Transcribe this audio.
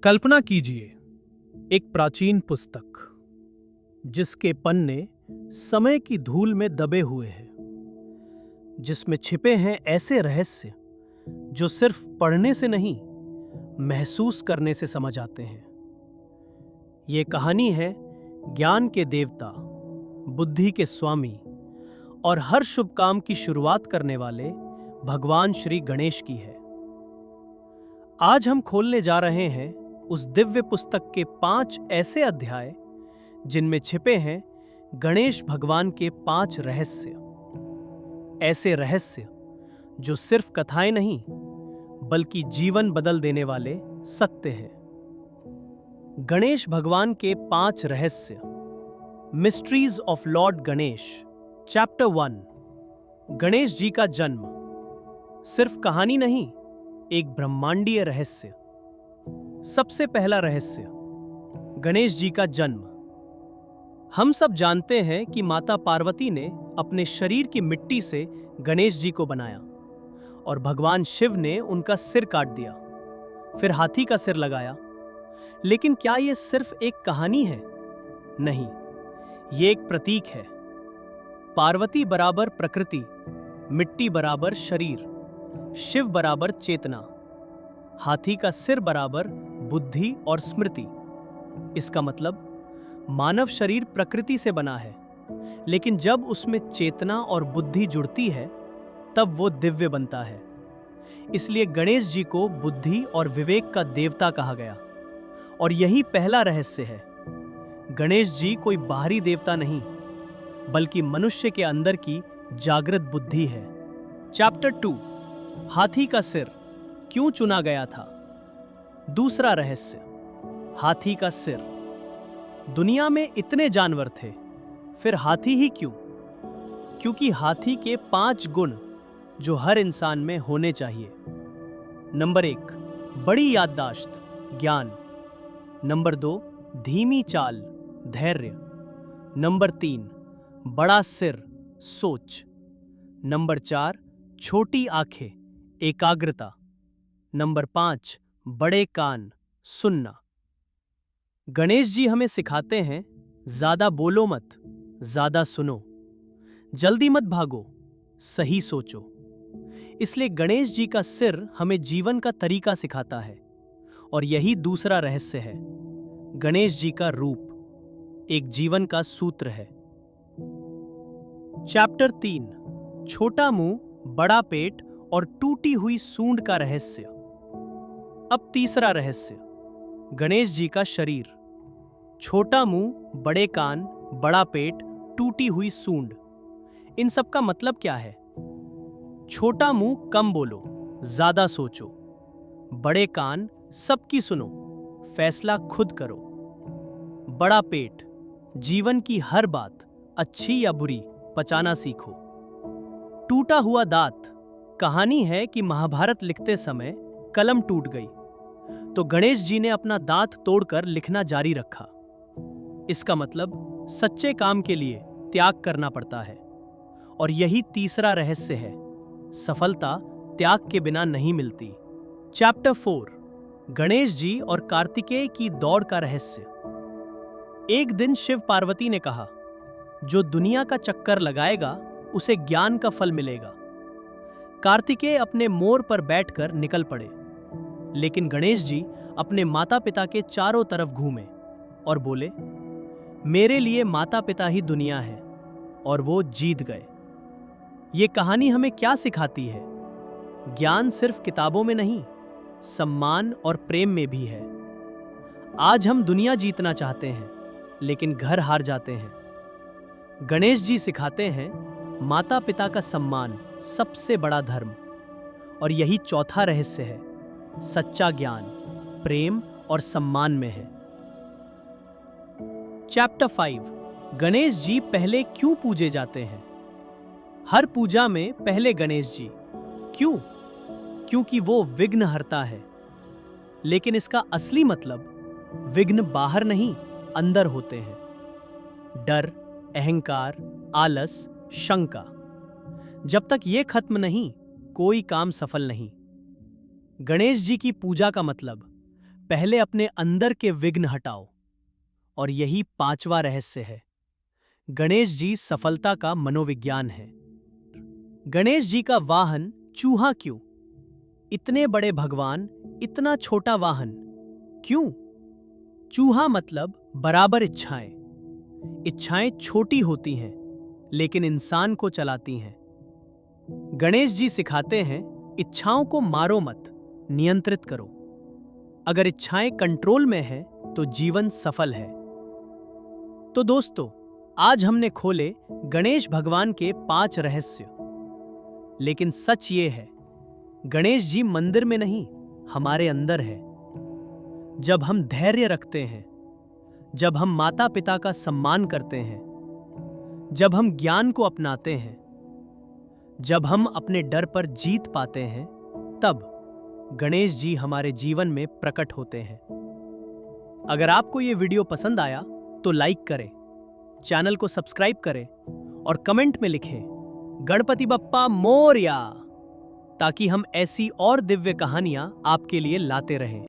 कल्पना कीजिए, एक प्राचीन पुस्तक जिसके पन्ने समय की धूल में दबे हुए हैं, जिसमें छिपे हैं ऐसे रहस्य जो सिर्फ पढ़ने से नहीं, महसूस करने से समझ आते हैं। ये कहानी है ज्ञान के देवता, बुद्धि के स्वामी और हर शुभ काम की शुरुआत करने वाले भगवान श्री गणेश की है। आज हम खोलने जा रहे हैं उस दिव्य पुस्तक के 5 ऐसे अध्याय जिनमें छिपे हैं गणेश भगवान के 5 रहस्य। ऐसे रहस्य जो सिर्फ कथाएं नहीं, बल्कि जीवन बदल देने वाले सत्य हैं। गणेश भगवान के 5 रहस्य। Mysteries of lord Ganesh. Chapter 1। Ganesh ji का जन्म सिर्फ कहानी नहीं, एक ब्रह्मांडीय रहस्य। सबसे पहला रहस्य, गणेश जी का जन्म। हम सब जानते हैं कि माता पार्वती ने अपने शरीर की मिट्टी से गणेश जी को बनाया और भगवान शिव ने उनका सिर काट दिया, फिर हाथी का सिर लगाया। लेकिन क्या यह सिर्फ एक कहानी है? नहीं, यह एक प्रतीक है। पार्वती बराबर प्रकृति, मिट्टी बराबर शरीर, शिव बराबर चेतना, हाथी का सिर बराबर बुद्धि और स्मृति। इसका मतलब मानव शरीर प्रकृति से बना है, लेकिन जब उसमें चेतना और बुद्धि जुड़ती है तब वो दिव्य बनता है। इसलिए गणेश जी को बुद्धि और विवेक का देवता कहा गया। और यही पहला रहस्य है। गणेश जी कोई बाहरी देवता नहीं, बल्कि मनुष्य के अंदर की जागृत बुद्धि है। चैप्टर 2। हाथी का सिर क्यों चुना गया था? दूसरा रहस्य, हाथी का सिर। दुनिया में इतने जानवर थे, फिर हाथी ही क्यों? क्योंकि हाथी के 5 गुण जो हर इंसान में होने चाहिए। नंबर 1, बड़ी याददाश्त, ज्ञान। नंबर 2, धीमी चाल, धैर्य। नंबर 3, बड़ा सिर, सोच। नंबर 4, छोटी आंखें, एकाग्रता। नंबर 5, बड़े कान, सुनना। गणेश जी हमें सिखाते हैं, ज्यादा बोलो मत, ज्यादा सुनो। जल्दी मत भागो, सही सोचो। इसलिए गणेश जी का सिर हमें जीवन का तरीका सिखाता है। और यही दूसरा रहस्य है। गणेश जी का रूप एक जीवन का सूत्र है। चैप्टर 3। छोटा मुंह, बड़ा पेट और टूटी हुई सूंड का रहस्य। अब तीसरा रहस्य, गणेश जी का शरीर। छोटा मुंह, बड़े कान, बड़ा पेट, टूटी हुई सूंड। इन सब का मतलब क्या है? छोटा मुंह, कम बोलो, ज्यादा सोचो। बड़े कान, सबकी सुनो, फैसला खुद करो। बड़ा पेट, जीवन की हर बात, अच्छी या बुरी, पचाना सीखो। टूटा हुआ दांत, कहानी है कि महाभारत लिखते समय कलम टूट गई, तो गणेश जी ने अपना दांत तोड़कर लिखना जारी रखा। इसका मतलब सच्चे काम के लिए त्याग करना पड़ता है। और यही तीसरा रहस्य है, सफलता त्याग के बिना नहीं मिलती। चैप्टर 4। गणेश जी और कार्तिकेय की दौड़ का रहस्य। एक दिन शिव पार्वती ने कहा, जो दुनिया का चक्कर लगाएगा उसे ज्ञान का फल मिलेगा। कार्तिकेय अपने मोर पर बैठकर निकल पड़े, लेकिन गणेश जी अपने माता पिता के चारों तरफ घूमे और बोले, मेरे लिए माता पिता ही दुनिया है। और वो जीत गए। ये कहानी हमें क्या सिखाती है? ज्ञान सिर्फ किताबों में नहीं, सम्मान और प्रेम में भी है। आज हम दुनिया जीतना चाहते हैं, लेकिन घर हार जाते हैं। गणेश जी सिखाते हैं, माता पिता का सम्मान सबसे बड़ा धर्म। और यही चौथा रहस्य है, सच्चा ज्ञान प्रेम और सम्मान में है। चैप्टर 5। गणेश जी पहले क्यों पूजे जाते हैं? हर पूजा में पहले गणेश जी। क्यों? क्योंकि वो विघ्न हरता है। लेकिन इसका असली मतलब विघ्न बाहर नहीं, अंदर होते हैं। डर, अहंकार, आलस, शंका। जब तक ये खत्म नहीं, कोई काम सफल नहीं। गणेश जी की पूजा का मतलब पहले अपने अंदर के विघ्न हटाओ। और यही 5वां रहस्य है। गणेश जी सफलता का मनोविज्ञान है। गणेश जी का वाहन चूहा क्यों? इतने बड़े भगवान, इतना छोटा वाहन क्यों? चूहा मतलब बराबर इच्छाएं। इच्छाएं छोटी होती हैं, लेकिन इंसान को चलाती हैं। गणेश जी सिखाते हैं, इच्छाओं को मारो मत, नियंत्रित करो। अगर इच्छाएं कंट्रोल में है तो जीवन सफल है। तो दोस्तों, आज हमने खोले गणेश भगवान के 5 रहस्य। लेकिन सच ये है, गणेश जी मंदिर में नहीं, हमारे अंदर है। जब हम धैर्य रखते हैं, जब हम माता पिता का सम्मान करते हैं, जब हम ज्ञान को अपनाते हैं, जब हम अपने डर पर जीत पाते हैं, तब गणेश जी हमारे जीवन में प्रकट होते हैं। अगर आपको ये वीडियो पसंद आया तो लाइक करें, चैनल को सब्सक्राइब करें और कमेंट में लिखें गणपति बप्पा मोरया, ताकि हम ऐसी और दिव्य कहानियां आपके लिए लाते रहें।